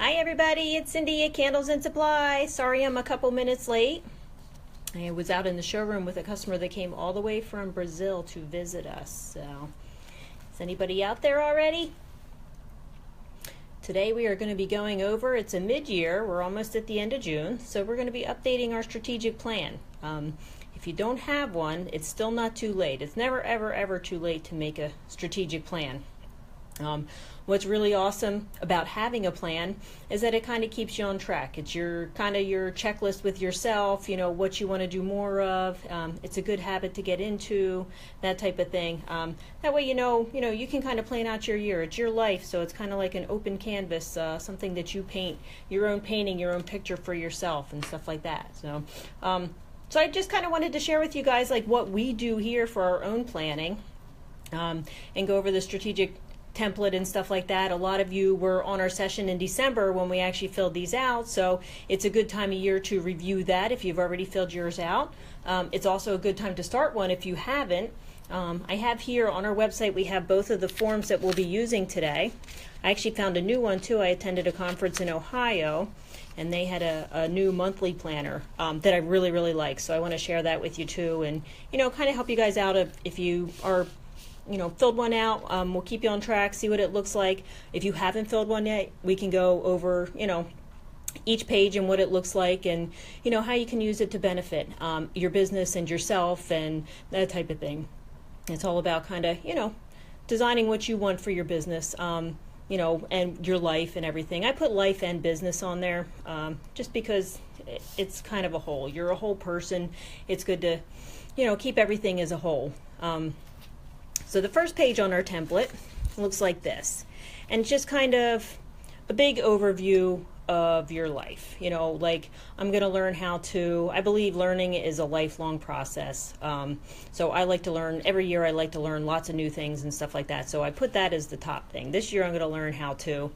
Hi everybody, it's Cindy at Candles and Supply. Sorry I'm a couple minutes late. I was out in the showroom with a customer that came all the way from Brazil to visit us. So, is anybody out there already? Today we are going to be going over, it's a mid-year, we're almost at the end of June, so we're going to be updating our strategic plan. If you don't have one, it's still not too late. It's never ever ever too late to make a strategic plan. What's really awesome about having a plan is that it kind of keeps you on track. It's your kind of your checklist with yourself, you know, what you want to do more of. It's a good habit to get into, that type of thing. That way, you know, you can kind of plan out your year. It's your life, so it's kind of like an open canvas, something that you paint, your own painting, your own picture for yourself and stuff like that. So I just kind of wanted to share with you guys like what we do here for our own planning, and go over the strategic template and stuff like that. A lot of you were on our session in December when we actually filled these out, so it's a good time of year to review that if you've already filled yours out. It's also a good time to start one if you haven't. I have here on our website, we have both of the forms that we'll be using today. I actually found a new one too. I attended a conference in Ohio and they had a new monthly planner that I really like, so I want to share that with you too, and kind of help you guys out if you are filled one out. We'll keep you on track, see what it looks like. If you haven't filled one yet, we can go over, each page and what it looks like, and, how you can use it to benefit your business and yourself and that type of thing. It's all about kind of, designing what you want for your business, and your life and everything. I put life and business on there just because it's kind of a whole. You're a whole person. It's good to, keep everything as a whole. So the first page on our template looks like this, and it's just kind of a big overview of your life. Like I'm going to learn how to, I believe learning is a lifelong process. So I like to learn, every year I like to learn lots of new things and stuff like that. So I put that as the top thing. This year I'm going to learn how to.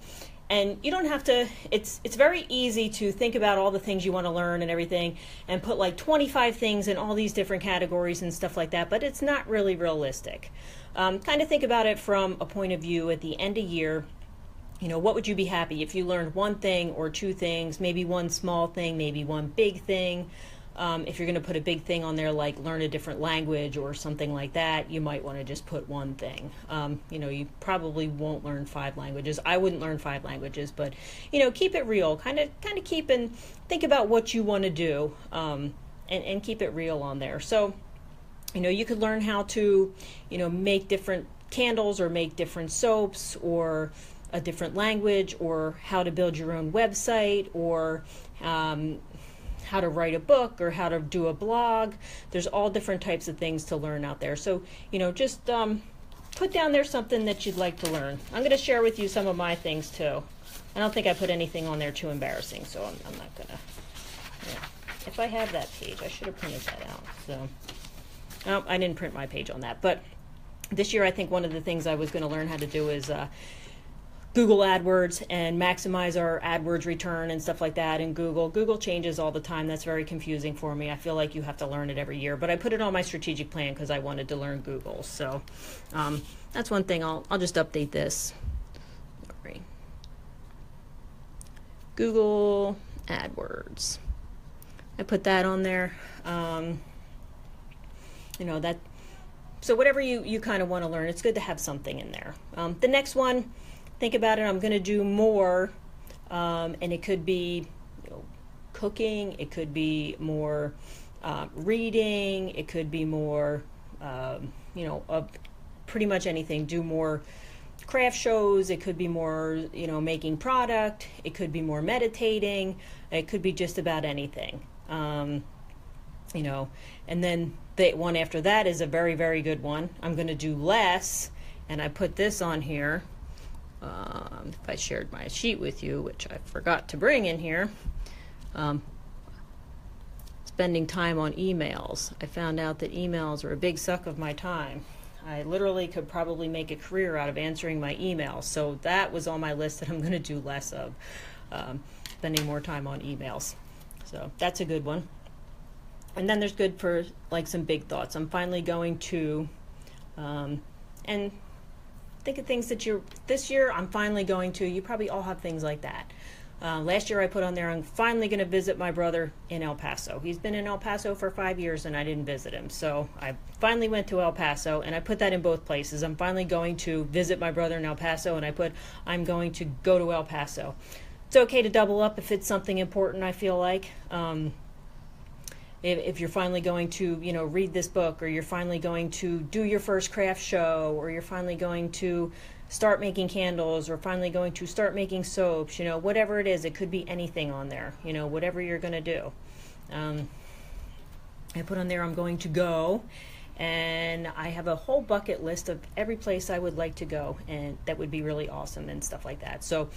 And you don't have to, it's very easy to think about all the things you want to learn and everything and put like 25 things in all these different categories and stuff like that, but it's not really realistic. Kind of think about it from a point of view at the end of year. What would you be happy if you learned one thing or two things, maybe one small thing, maybe one big thing. If you're going to put a big thing on there like learn a different language or something like that, you might want to just put one thing. You probably won't learn 5 languages. I wouldn't learn 5 languages, but keep it real. Kind of keep and think about what you want to do, and keep it real on there. So you could learn how to make different candles or make different soaps or a different language, or how to build your own website, or how to write a book, or how to do a blog. There's all different types of things to learn out there. So, just put down there something that you'd like to learn. I'm going to share with you some of my things too. I don't think I put anything on there too embarrassing, so I'm not going to. Yeah. If I have that page, I should have printed that out. So, no, I didn't print my page on that. But this year, I think one of the things I was going to learn how to do is Google AdWords and maximize our AdWords return and stuff like that in Google. Google changes all the time. That's very confusing for me. I feel like you have to learn it every year, but I put it on my strategic plan because I wanted to learn Google. So that's one thing. I'll just update this. Sorry. Google AdWords. I put that on there. That. So whatever you kind of want to learn, it's good to have something in there. The next one. Think about it. I'm going to do more, and it could be cooking, it could be more reading, it could be more of pretty much anything. Do more craft shows, it could be more making product, it could be more meditating, it could be just about anything. And then the one after that is a very good one. I'm going to do less, and I put this on here. If I shared my sheet with you, which I forgot to bring in here, spending time on emails. I found out that emails are a big suck of my time. I literally could probably make a career out of answering my emails, so that was on my list that I'm going to do less of, spending more time on emails. So that's a good one. And then there's good for like some big thoughts. I'm finally going to, and think of things that this year I'm finally going to, you probably all have things like that. Last year I put on there, I'm finally going to visit my brother in El Paso. He's been in El Paso for 5 years and I didn't visit him. So I finally went to El Paso, and I put that in both places. I'm finally going to visit my brother in El Paso, and I put, I'm going to go to El Paso. It's okay to double up if it's something important, I feel like. If you're finally going to, read this book, or you're finally going to do your first craft show, or you're finally going to start making candles, or finally going to start making soaps, whatever it is, it could be anything on there, whatever you're going to do. I put on there, I'm going to go, and I have a whole bucket list of every place I would like to go, and that would be really awesome and stuff like that. So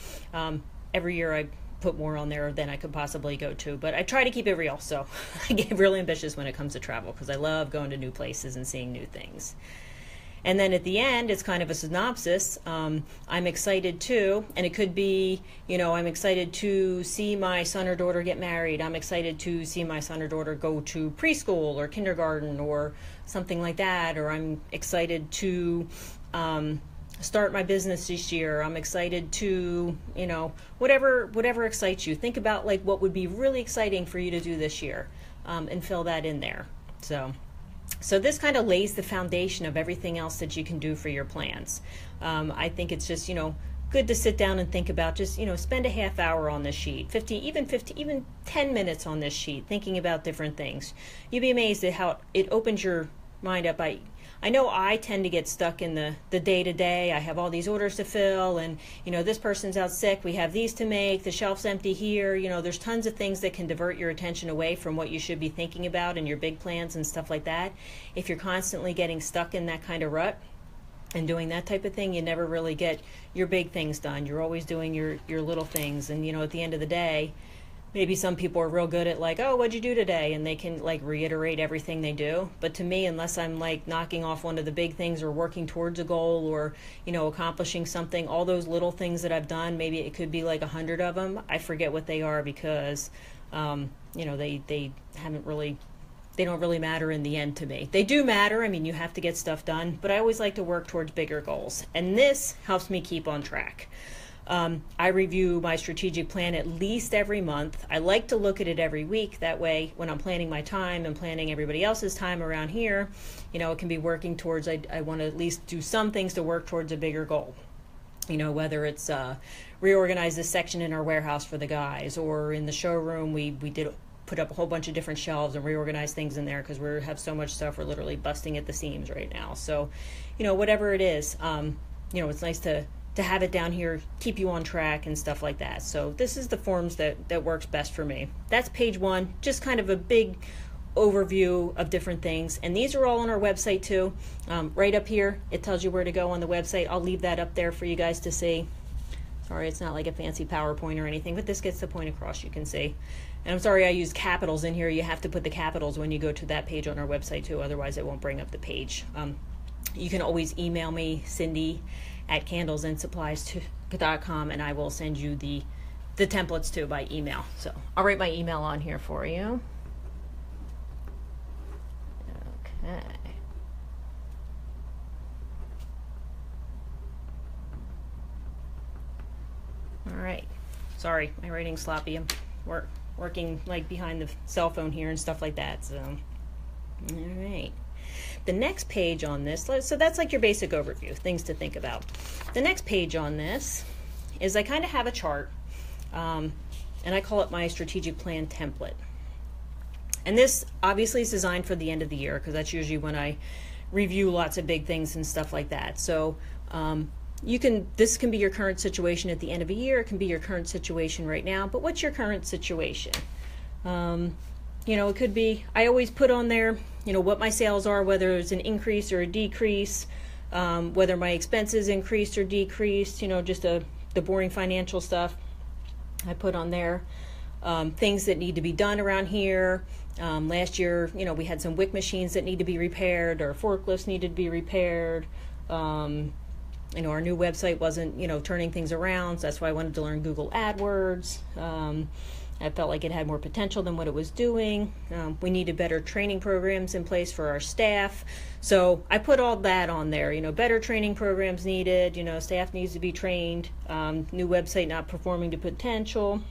every year I put more on there than I could possibly go to, but I try to keep it real. So I get really ambitious when it comes to travel, because I love going to new places and seeing new things. And then at the end, it's kind of a synopsis. I'm excited to, and it could be, I'm excited to see my son or daughter get married. I'm excited to see my son or daughter go to preschool or kindergarten or something like that. Or I'm excited to start my business this year. I'm excited to, whatever excites you. Think about like what would be really exciting for you to do this year, and fill that in there. So this kind of lays the foundation of everything else that you can do for your plans. I think it's just, good to sit down and think about, just, spend a half hour on this sheet, even 10 minutes on this sheet, thinking about different things. You'd be amazed at how it opens your mind up. I know I tend to get stuck in the day-to-day. I have all these orders to fill, and this person's out sick, we have these to make, the shelf's empty here. There's tons of things that can divert your attention away from what you should be thinking about and your big plans and stuff like that. If you're constantly getting stuck in that kind of rut and doing that type of thing, you never really get your big things done. You're always doing your little things, and at the end of the day, maybe some people are real good at like, oh, what'd you do today? And they can like reiterate everything they do. But to me, unless I'm like knocking off one of the big things or working towards a goal or, accomplishing something, all those little things that I've done, maybe it could be like 100 of them, I forget what they are, because, they don't really matter in the end to me. They do matter. I mean, you have to get stuff done, but I always like to work towards bigger goals. And this helps me keep on track. I review my strategic plan at least every month. I like to look at it every week. That way, when I'm planning my time and planning everybody else's time around here, it can be working towards, I want to at least do some things to work towards a bigger goal. Whether it's reorganize this section in our warehouse for the guys, or in the showroom, we did put up a whole bunch of different shelves and reorganize things in there because we have so much stuff, we're literally busting at the seams right now. So, whatever it is, it's nice to have it down here, keep you on track and stuff like that. So this is the forms that works best for me. That's page 1, just kind of a big overview of different things. And these are all on our website too. Right up here, it tells you where to go on the website. I'll leave that up there for you guys to see. Sorry, it's not like a fancy PowerPoint or anything, but this gets the point across, you can see. And I'm sorry I used capitals in here. You have to put the capitals when you go to that page on our website too, otherwise it won't bring up the page. You can always email me, Cindy@candlesandSupplies.com, and I will send you the templates too by email. So I'll write my email on here for you. Okay. All right. Sorry, my writing's sloppy. I'm working like behind the cell phone here and stuff like that. So, all right. The next page on this, so that's like your basic overview, things to think about. The next page on this is I kind of have a chart, and I call it my strategic plan template. And this obviously is designed for the end of the year, because that's usually when I review lots of big things and stuff like that. So this can be your current situation at the end of a year, it can be your current situation right now, but what's your current situation? It could be, I always put on there, what my sales are, whether it's an increase or a decrease, whether my expenses increased or decreased, just the boring financial stuff. I put on there things that need to be done around here. Last year, we had some WIC machines that need to be repaired, or forklifts needed to be repaired. our new website wasn't, turning things around, so that's why I wanted to learn Google AdWords. I felt like it had more potential than what it was doing. We needed better training programs in place for our staff. So I put all that on there, better training programs needed, staff needs to be trained, new website not performing to potential,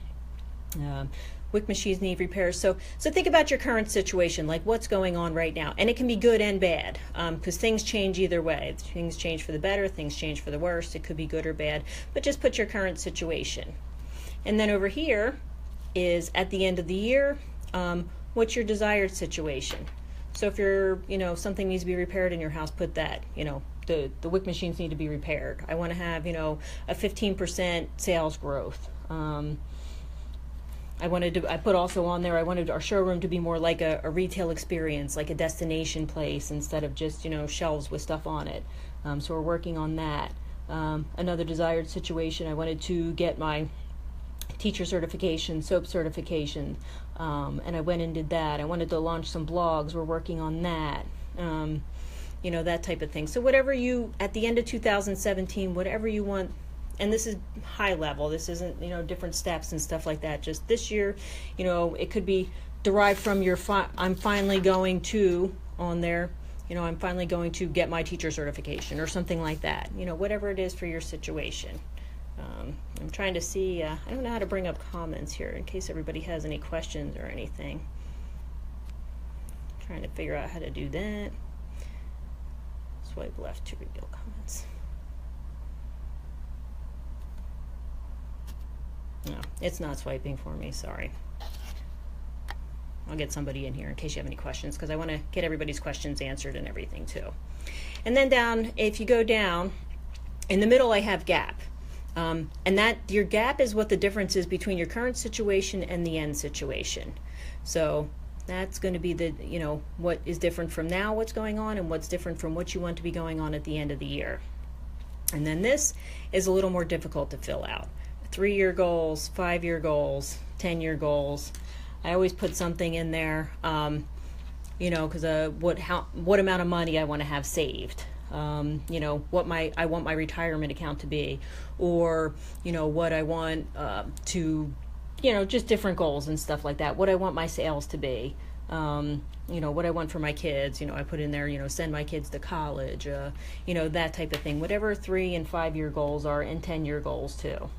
WIC machines need repairs. So think about your current situation, like what's going on right now. And it can be good and bad, because things change either way. Things change for the better, things change for the worse. It could be good or bad, but just put your current situation. And then over here is at the end of the year, what's your desired situation? So if you're, something needs to be repaired in your house, put that, the WIC machines need to be repaired. I want to have, a 15% sales growth. I put also on there, I wanted our showroom to be more like a retail experience, like a destination place instead of just, shelves with stuff on it. So we're working on that. Another desired situation, I wanted to get my teacher certification, SOAP certification, and I went and did that. I wanted to launch some blogs. We're working on that. That type of thing. So whatever you, at the end of 2017, whatever you want, and this is high level, this isn't, different steps and stuff like that. Just this year, it could be derived from your, I'm finally going to, on there, I'm finally going to get my teacher certification or something like that. Whatever it is for your situation. I'm trying to see, I don't know how to bring up comments here in case everybody has any questions or anything. Trying to figure out how to do that. Swipe left to reveal comments. No, it's not swiping for me, sorry. I'll get somebody in here in case you have any questions, because I want to get everybody's questions answered and everything too. And then down, if you go down, in the middle I have gap. And that your gap is what the difference is between your current situation and the end situation. So that's going to be the, what is different from now, what's going on, and what's different from what you want to be going on at the end of the year. And then this is a little more difficult to fill out. 3-year goals, 5-year goals, 10-year goals. I always put something in there, because what amount of money I want to have saved. What I want my retirement account to be, or what I want to, just different goals and stuff like that. What I want my sales to be, what I want for my kids. I put in there, send my kids to college, that type of thing. Whatever 3 and 5-year goals are, and 10-year goals too.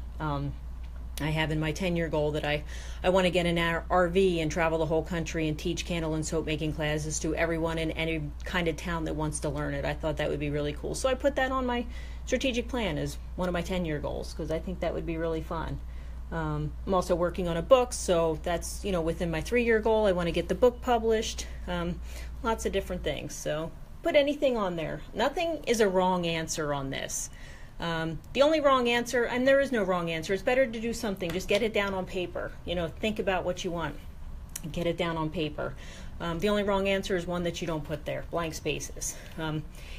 I have in my 10-year goal that I want to get an RV and travel the whole country and teach candle and soap making classes to everyone in any kind of town that wants to learn it. I thought that would be really cool. So I put that on my strategic plan as one of my 10-year goals, because I think that would be really fun. I'm also working on a book, so that's, within my 3-year goal. I want to get the book published. Lots of different things. So put anything on there. Nothing is a wrong answer on this. The only wrong answer, and there is no wrong answer, it's better to do something. Just get it down on paper. Think about what you want. Get it down on paper. The only wrong answer is one that you don't put there, blank spaces.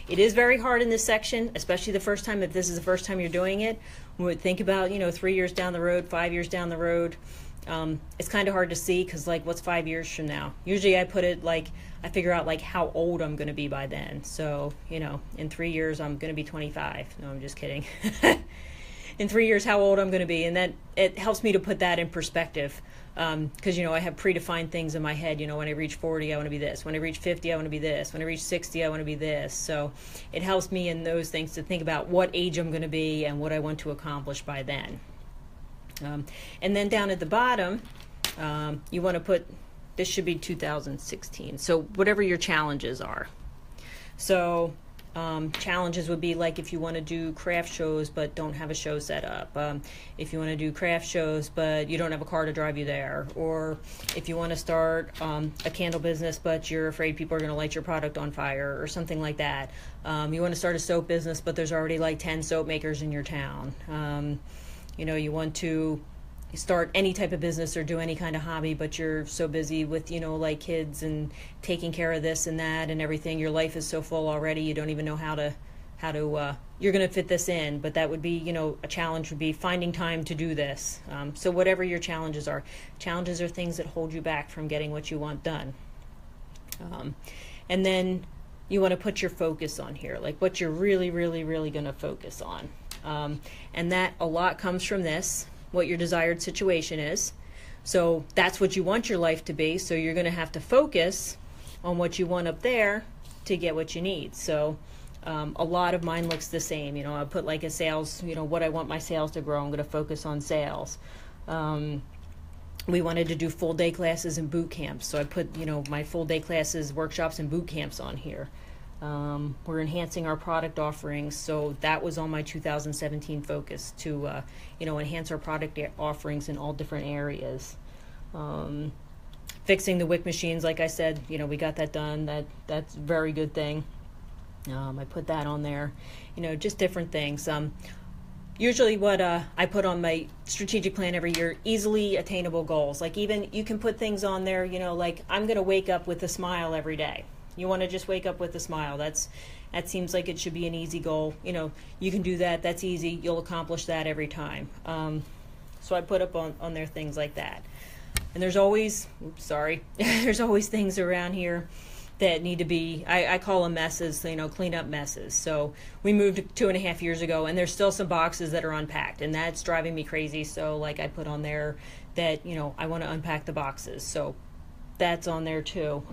It is very hard in this section, especially the first time, if this is the first time you're doing it. Think about, 3 years down the road, 5 years down the road. It's kind of hard to see, because what's 5 years from now? Usually I put it I figure out how old I'm going to be by then. So, in 3 years I'm going to be 25. No, I'm just kidding. In 3 years, how old I'm going to be, and that it helps me to put that in perspective. Because I have predefined things in my head. When I reach 40, I want to be this. When I reach 50, I want to be this. When I reach 60, I want to be this. So it helps me in those things to think about what age I'm going to be and what I want to accomplish by then. And then down at the bottom, you want to put, this should be 2016. So whatever your challenges are. So challenges would be if you want to do craft shows but don't have a show set up. If you want to do craft shows but you don't have a car to drive you there. Or if you want to start a candle business but you're afraid people are going to light your product on fire or something like that. You want to start a soap business but there's already 10 soap makers in your town. You want to start any type of business or do any kind of hobby, but you're so busy with, kids and taking care of this and that and everything. Your life is so full already, you don't even know how to you're going to fit this in. But that would be, a challenge would be finding time to do this. So whatever your challenges are things that hold you back from getting what you want done. And then you want to put your focus on here, like what you're really, really, really going to focus on. And that a lot comes from this, what your desired situation is. So that's what you want your life to be. So you're going to have to focus on what you want up there to get what you need. So a lot of mine looks the same. You know, I put like a sales, you know, what I want my sales to grow. I'm going to focus on sales. We wanted to do full day classes and boot camps. So I put, you know, my full day classes, workshops, and boot camps on here. We're enhancing our product offerings, so that was on my 2017 focus to, you know, enhance our product offerings in all different areas. Fixing the WIC machines, like I said, you know, we got that done. That's a very good thing. I put that on there, you know, just different things. Usually what I put on my strategic plan every year, easily attainable goals. Like even you can put things on there, you know, like I'm going to wake up with a smile every day. You want to just wake up with a smile. That seems like it should be an easy goal. You know, you can do that. That's easy. You'll accomplish that every time. So I put up on there things like that. And there's always, there's always things around here that need to be, I call them messes, you know, clean up messes. So we moved 2.5 years ago, and there's still some boxes that are unpacked, and that's driving me crazy. So like I put on there that, you know, I want to unpack the boxes. So that's on there too.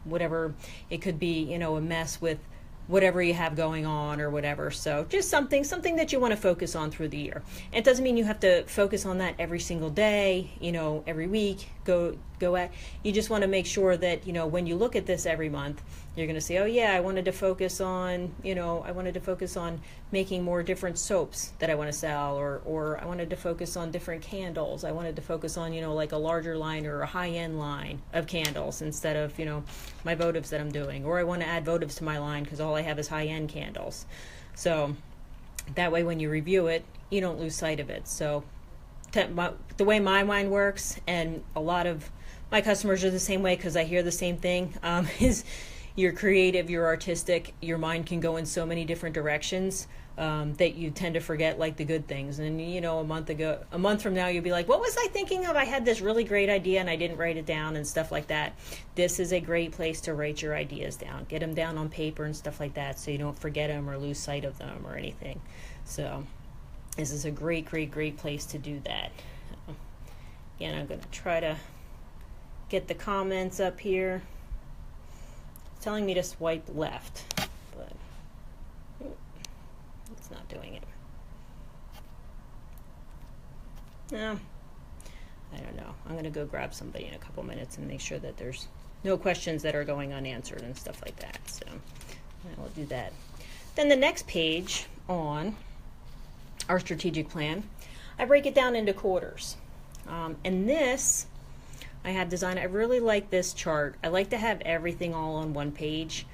Whatever, it could be, you know, a mess with whatever you have going on or whatever. So just something that you want to focus on through the year. It doesn't mean you have to focus on that every single day, you know, every week, you just want to make sure that, you know, when you look at this every month, you're going to say, oh yeah, I wanted to focus on, you know, I wanted to focus on making more different soaps that I want to sell, or I wanted to focus on different candles. I wanted to focus on, you know, like a larger line or a high-end line of candles instead of, you know, my votives that I'm doing. Or I want to add votives to my line because all I have is high-end candles. So that way when you review it, you don't lose sight of it. So the way my mind works, and a lot of my customers are the same way because I hear the same thing, is you're creative, you're artistic, your mind can go in so many different directions that you tend to forget like the good things. And you know, a month from now, you'll be like, what was I thinking of? I had this really great idea and I didn't write it down and stuff like that. This is a great place to write your ideas down. Get them down on paper and stuff like that so you don't forget them or lose sight of them or anything. So this is a great, great, great place to do that. Again, I'm going to try to get the comments up here. It's telling me to swipe left, but it's not doing it. No, I don't know. I'm going to go grab somebody in a couple minutes and make sure that there's no questions that are going unanswered and stuff like that. So I will do that. Then the next page on our strategic plan, I break it down into quarters. And this I have designed. I really like this chart. I like to have everything all on one page.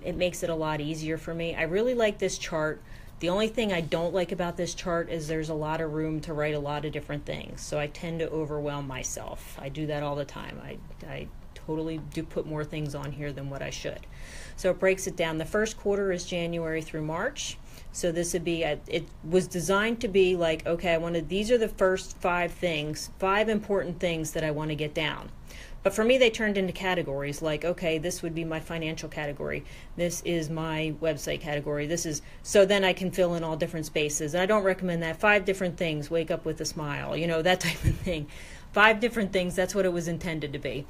It makes it a lot easier for me. I really like this chart. The only thing I don't like about this chart is there's a lot of room to write a lot of different things. So I tend to overwhelm myself. I do that all the time. I totally do put more things on here than what I should. So it breaks it down. The first quarter is January through March. So this would be, it was designed to be like, okay, these are the first 5 things, 5 important things that I want to get down. But for me, they turned into categories like, okay, this would be my financial category. This is my website category. So then I can fill in all different spaces. And I don't recommend that. 5 different things, wake up with a smile, you know, that type of thing. 5 different things, that's what it was intended to be,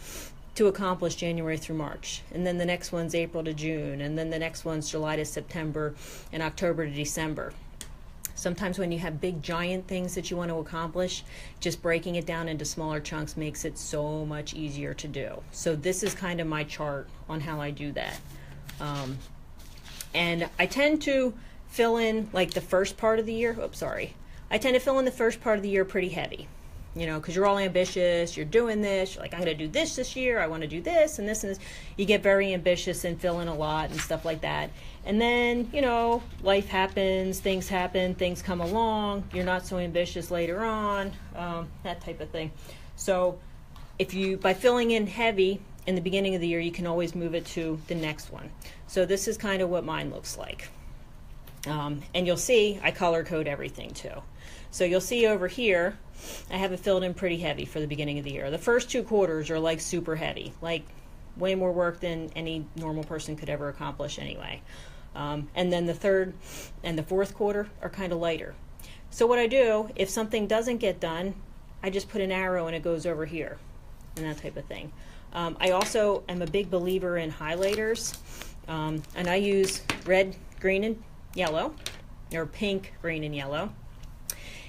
to accomplish January through March. And then the next one's April to June. And then the next one's July to September and October to December. Sometimes when you have big giant things that you want to accomplish, just breaking it down into smaller chunks makes it so much easier to do. So this is kind of my chart on how I do that. And I tend to fill in like the first part of the year. I tend to fill in the first part of the year pretty heavy. You know, because you're all ambitious, you're doing this, you're like, I'm going to do this year, I want to do this and this and this. You get very ambitious and fill in a lot and stuff like that. And then, you know, life happens, things happen, things come along, you're not so ambitious later on, that type of thing. So by filling in heavy in the beginning of the year, you can always move it to the next one. So this is kind of what mine looks like. And you'll see I color code everything too. So you'll see over here, I have it filled in pretty heavy for the beginning of the year. The first 2 quarters are like super heavy, like way more work than any normal person could ever accomplish anyway. And then the third and the fourth quarter are kind of lighter. So what I do, if something doesn't get done, I just put an arrow and it goes over here and that type of thing. I also am a big believer in highlighters, and I use red, green, and yellow, or pink, green, and yellow.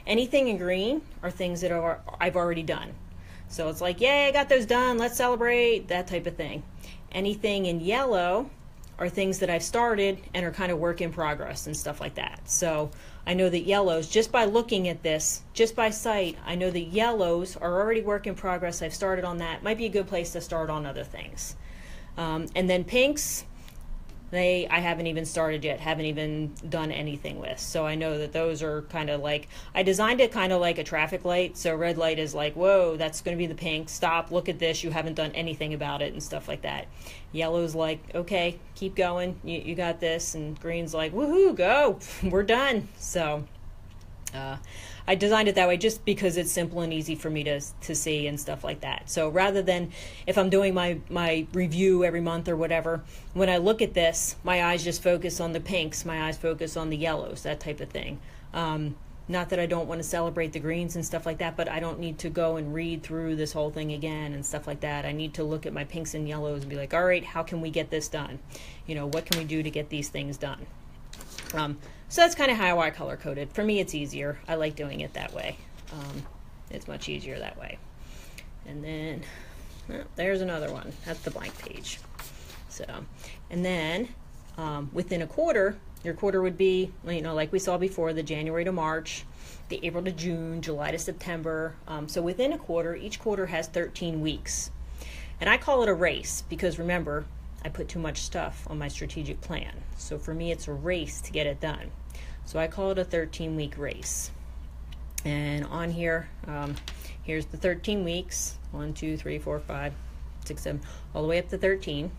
Anything in green are things that I've already done. So it's like, yay, I got those done, let's celebrate, that type of thing. Anything in yellow are things that I've started and are kind of work in progress and stuff like that. So I know that yellows, just by looking at this, just by sight, I know that yellows are already work in progress. I've started on that. Might be a good place to start on other things. And then pinks, I haven't even started yet, haven't even done anything with. So I know that those are kind of like, I designed it kind of like a traffic light. So red light is like, whoa, that's going to be the pink. Stop, look at this. You haven't done anything about it and stuff like that. Yellow's like, okay, keep going. You got this. And green's like, woohoo, go. We're done. So I designed it that way just because it's simple and easy for me to see and stuff like that. So rather than if I'm doing my review every month or whatever, when I look at this, my eyes just focus on the pinks, my eyes focus on the yellows, that type of thing. Not that I don't want to celebrate the greens and stuff like that, but I don't need to go and read through this whole thing again and stuff like that. I need to look at my pinks and yellows and be like, all right, how can we get this done? You know, what can we do to get these things done? So that's kind of how I color coded. For me, it's easier. I like doing it that way. It's much easier that way. And then there's another one. That's the blank page. So, and then within a quarter, your quarter would be, you know, like we saw before, the January to March, the April to June, July to September. So within a quarter, each quarter has 13 weeks. And I call it a race because remember, I put too much stuff on my strategic plan. So for me, it's a race to get it done. So I call it a 13-week race. And on here, here's the 13 weeks, 1, 2, 3, 4, 5, 6, 7, all the way up to 13.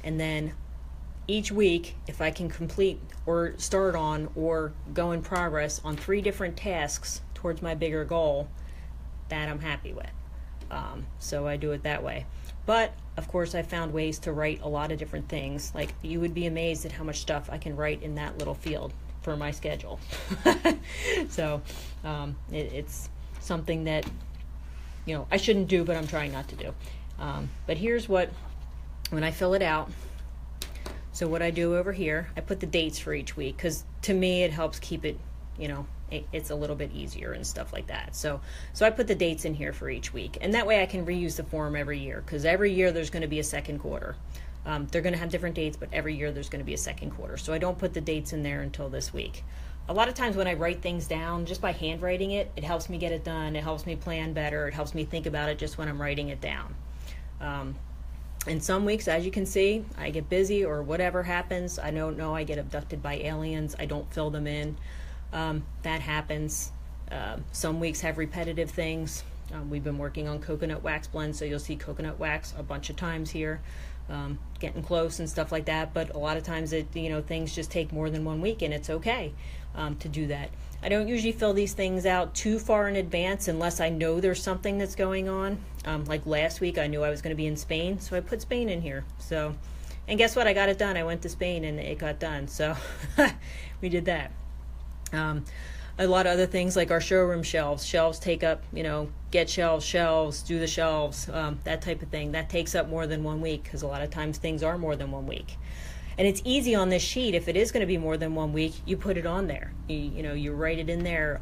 And then each week, if I can complete or start on or go in progress on 3 different tasks towards my bigger goal, that I'm happy with. So I do it that way. But of course, I found ways to write a lot of different things. Like you would be amazed at how much stuff I can write in that little field for my schedule. So it's something that, you know, I shouldn't do, but I'm trying not to do. But here's what, when I fill it out, so what I do over here, I put the dates for each week because to me it helps keep it, you know, it's a little bit easier and stuff like that. So I put the dates in here for each week, and that way I can reuse the form every year because every year there's going to be a second quarter. They're going to have different dates, but every year there's going to be a second quarter. So I don't put the dates in there until this week. A lot of times when I write things down, just by handwriting it, it helps me get it done. It helps me plan better. It helps me think about it just when I'm writing it down. And some weeks, as you can see, I get busy or whatever happens. I don't know, I get abducted by aliens. I don't fill them in. That happens. Some weeks have repetitive things. We've been working on coconut wax blend, so you'll see coconut wax a bunch of times here, getting close and stuff like that. But a lot of times, things just take more than 1 week, and it's okay to do that. I don't usually fill these things out too far in advance unless I know there's something that's going on. Like last week, I knew I was going to be in Spain, so I put Spain in here. So, and guess what? I got it done. I went to Spain and it got done. So we did that. A lot of other things like our showroom shelves. Shelves take up, get shelves, do the shelves, that type of thing. That takes up more than 1 week because a lot of times things are more than 1 week. And it's easy on this sheet. If it is going to be more than 1 week, you put it on there. You write it in there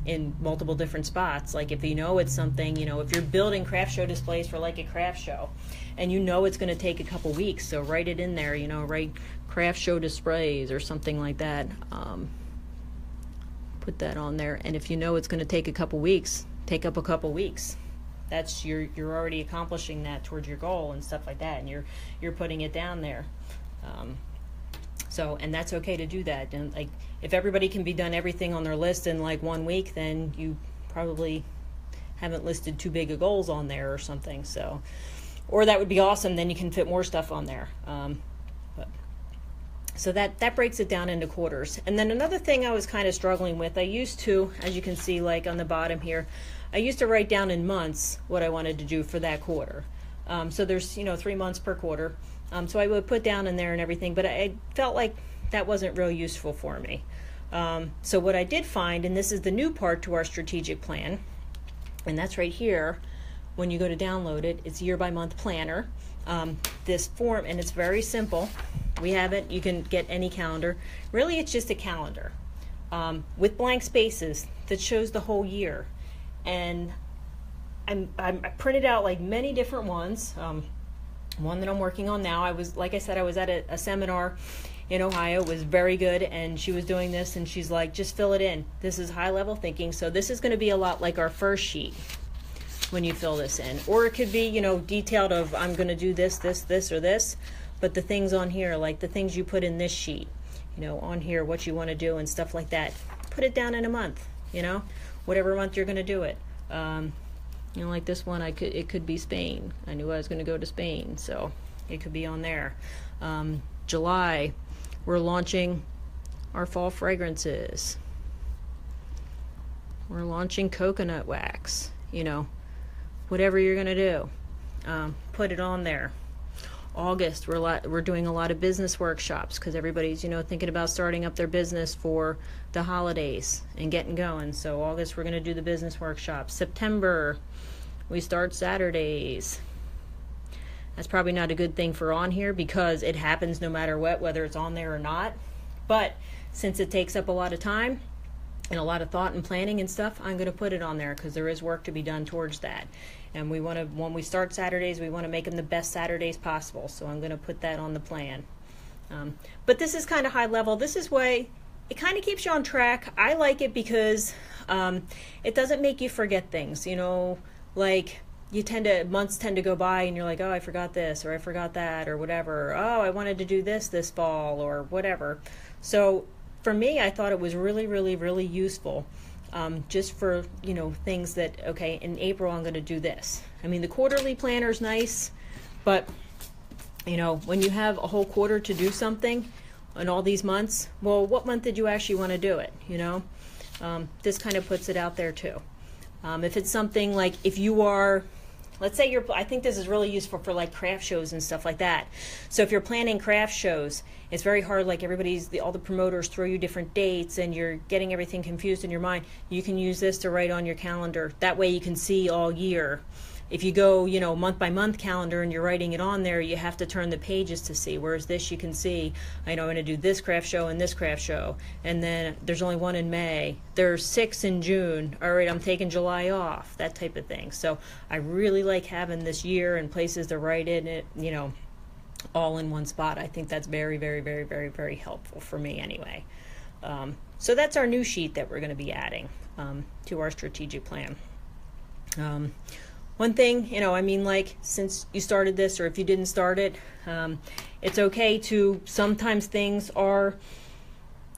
in multiple different spots. Like if you know it's something, if you're building craft show displays for like a craft show, and it's going to take a couple weeks, so write it in there. Write craft show displays or something like that. Put that on there. And if it's going to take a couple weeks, take up a couple weeks. That's you're already accomplishing that towards your goal and stuff like that, and you're putting it down there. And that's okay to do that. And like, if everybody can be done everything on their list in like 1 week, then you probably haven't listed too big of goals on there or something. So, or that would be awesome. Then you can fit more stuff on there. So that breaks it down into quarters. And then another thing I was kind of struggling with, I used to, as you can see, like on the bottom here, I used to write down in months what I wanted to do for that quarter. So there's, 3 months per quarter. So I would put down in there and everything, but I felt like that wasn't real useful for me. So what I did find, and this is the new part to our strategic plan, and that's right here. When you go to download it, it's year by month planner. This form, and it's very simple. We have it. You can get any calendar. Really, it's just a calendar with blank spaces that shows the whole year. And I printed out like many different ones. One that I'm working on now. Like I said, I was at a seminar in Ohio. It was very good, and she was doing this, and she's like, just fill it in. This is high level thinking. So this is going to be a lot like our first sheet when you fill this in, or it could be, detailed of I'm going to do this, or this, but the things on here, like the things you put in this sheet, on here, what you want to do and stuff like that, put it down in a month, whatever month you're going to do it. Like this one, it could be Spain. I knew I was going to go to Spain, so it could be on there. July, we're launching our fall fragrances. We're launching coconut wax, whatever you're going to do, put it on there. August, we're doing a lot of business workshops because everybody's, thinking about starting up their business for the holidays and getting going. So August, we're going to do the business workshops. September, we start Saturdays. That's probably not a good thing for on here because it happens no matter what, whether it's on there or not. But since it takes up a lot of time and a lot of thought and planning and stuff, I'm going to put it on there because there is work to be done towards that. And we want to, when we start Saturdays, we want to make them the best Saturdays possible. So I'm going to put that on the plan. But this is kind of high level. This is way, it kind of keeps you on track. I like it because it doesn't make you forget things. Like months tend to go by and you're like, oh, I forgot this or I forgot that or whatever. Oh, I wanted to do this fall or whatever. So for me, I thought it was really, really, really useful. Just for, things that, okay, in April I'm going to do this. I mean, the quarterly planner is nice, but, when you have a whole quarter to do something in all these months, well, what month did you actually want to do it, This kind of puts it out there too. If it's something like if you are, let's say I think this is really useful for like craft shows and stuff like that. So if you're planning craft shows, it's very hard, like all the promoters throw you different dates and you're getting everything confused in your mind. You can use this to write on your calendar. That way you can see all year. If you go, month by month calendar and you're writing it on there, you have to turn the pages to see. Whereas this, you can see, I'm going to do this craft show and this craft show. And then there's only one in May. There's 6 in June. All right, I'm taking July off, that type of thing. So I really like having this year and places to write in it, all in one spot. I think that's very, very, very, very, very helpful for me anyway. So that's our new sheet that we're going to be adding to our strategic plan. One thing, like since you started this or if you didn't start it, it's okay to, sometimes things are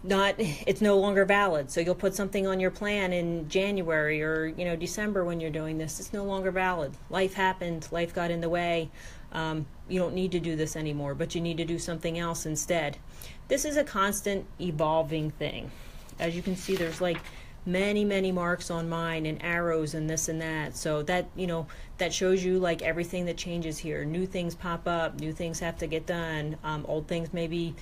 not, it's no longer valid. So you'll put something on your plan in January or, December when you're doing this. It's no longer valid. Life happened. Life got in the way. You don't need to do this anymore, but you need to do something else instead. This is a constant evolving thing. As you can see, there's like many, many marks on mine and arrows and this and that. So that, that shows you like everything that changes here. New things pop up, new things have to get done. Old things maybe,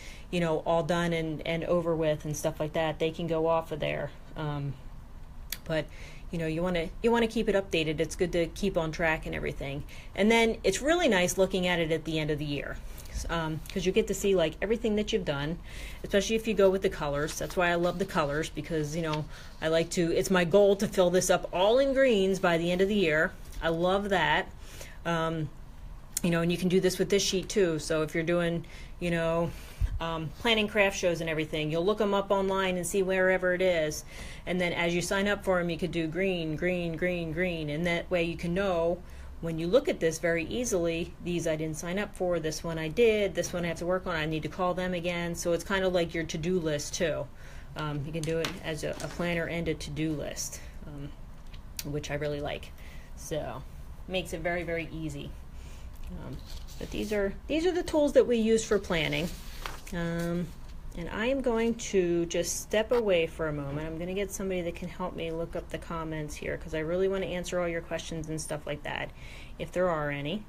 all done and over with and stuff like that. They can go off of there. But you want to keep it updated. It's good to keep on track and everything. And then it's really nice looking at it at the end of the year. Because you get to see like everything that you've done, especially if you go with the colors. That's why I love the colors, because I like to, it's my goal to fill this up all in greens by the end of the year. I love that. And you can do this with this sheet too. So if you're doing planning craft shows and everything, you'll look them up online and see wherever it is, and then as you sign up for them, you could do green, green, green, green, and that way you can know when you look at this very easily, these I didn't sign up for, this one I did, this one I have to work on, I need to call them again. So it's kind of like your to-do list too. You can do it as a planner and a to-do list, which I really like. So makes it very, very easy. But these are the tools that we use for planning. And I am going to just step away for a moment. I'm going to get somebody that can help me look up the comments here, because I really want to answer all your questions and stuff like that, if there are any.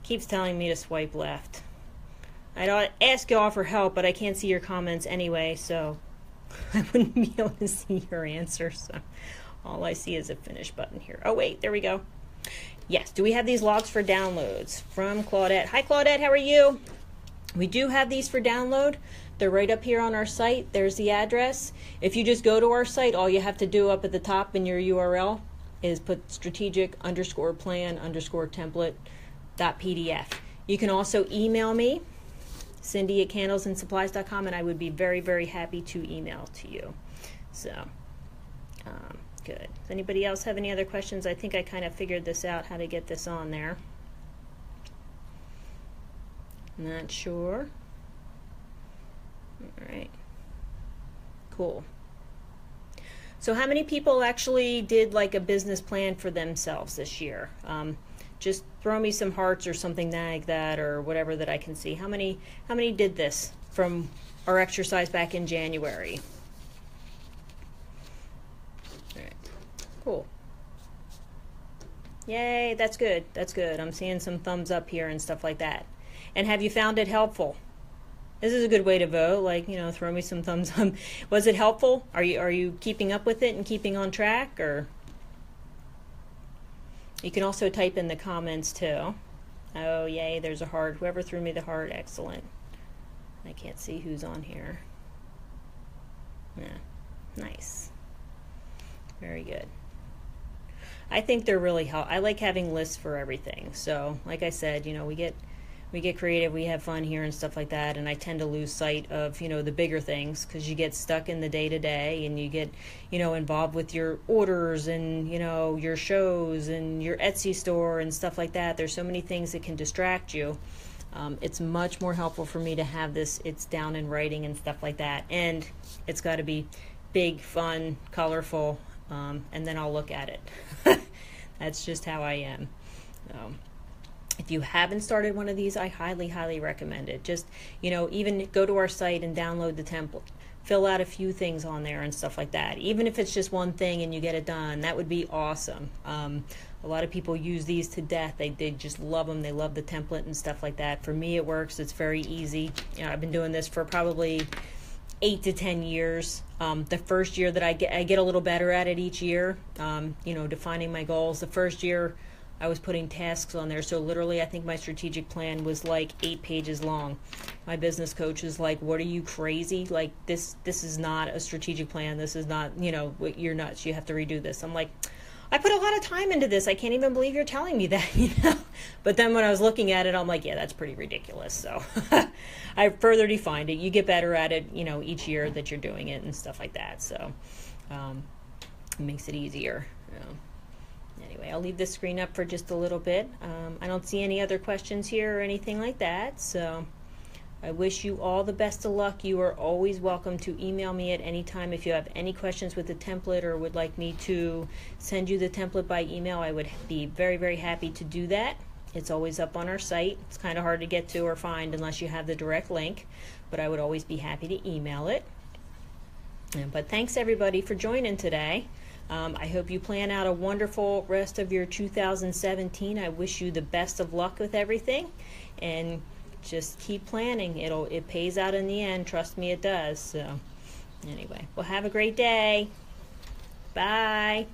Keeps telling me to swipe left. I'd ask y'all for help, but I can't see your comments anyway, so I wouldn't be able to see your answer. So all I see is a finish button here. Oh wait, there we go. Yes, do we have these logs for downloads? From Claudette. Hi Claudette, how are you? We do have these for download. They're right up here on our site. There's the address. If you just go to our site, all you have to do up at the top in your URL is put strategic_plan_template.pdf. You can also email me, Cindy@candlesandSupplies.com, and I would be very, very happy to email to you. So, good. Does anybody else have any other questions? I think I kind of figured this out, how to get this on there. Not sure. All right. Cool. So how many people actually did like a business plan for themselves this year? Just throw me some hearts or something like that, or whatever that I can see. How many did this from our exercise back in January? All right. Cool. Yay, that's good. That's good. I'm seeing some thumbs up here and stuff like that. And have you found it helpful? This is a good way to vote. Like, you know, throw me some thumbs up. Was it helpful? Are you keeping up with it and keeping on track? Or you can also type in the comments too. Oh, yay, there's a heart. Whoever threw me the heart, excellent. I can't see who's on here. Yeah, nice. Very good. I think they're really helpful. I like having lists for everything. So, like I said, you know, we get creative, we have fun here and stuff like that, and I tend to lose sight of, you know, the bigger things because you get stuck in the day-to-day and you get, you know, involved with your orders and, you know, your shows and your Etsy store and stuff like that. There's so many things that can distract you. It's much more helpful for me to have this, it's down in writing and stuff like that, and it's got to be big, fun, colorful, and then I'll look at it. That's just how I am. If you haven't started one of these, I highly, highly recommend it. Just, you know, even go to our site and download the template. Fill out a few things on there and stuff like that. Even if it's just one thing and you get it done, that would be awesome. A lot of people use these to death. They just love them. They love the template and stuff like that. For me, it works. It's very easy. You know, I've been doing this for probably 8 to 10 years. The first year that I get a little better at it each year, you know, defining my goals. The first year, I was putting tasks on there, so literally I think my strategic plan was like 8 pages long. My business coach is like, what are you, crazy? Like, this is not a strategic plan. This is not, you know, you're nuts. You have to redo this. I'm like, I put a lot of time into this. I can't even believe you're telling me that, you know? But then when I was looking at it, I'm like, yeah, that's pretty ridiculous. So I further defined it. You get better at it, you know, each year that you're doing it and stuff like that. So it makes it easier, you know. Anyway, I'll leave this screen up for just a little bit. I don't see any other questions here or anything like that, so I wish you all the best of luck. You are always welcome to email me at any time if you have any questions with the template or would like me to send you the template by email. I would be very, very happy to do that. It's always up on our site. It's kind of hard to get to or find unless you have the direct link, but I would always be happy to email it. But thanks everybody for joining today. I hope you plan out a wonderful rest of your 2017. I wish you the best of luck with everything, and just keep planning. It pays out in the end. Trust me, it does. So anyway, well, have a great day. Bye.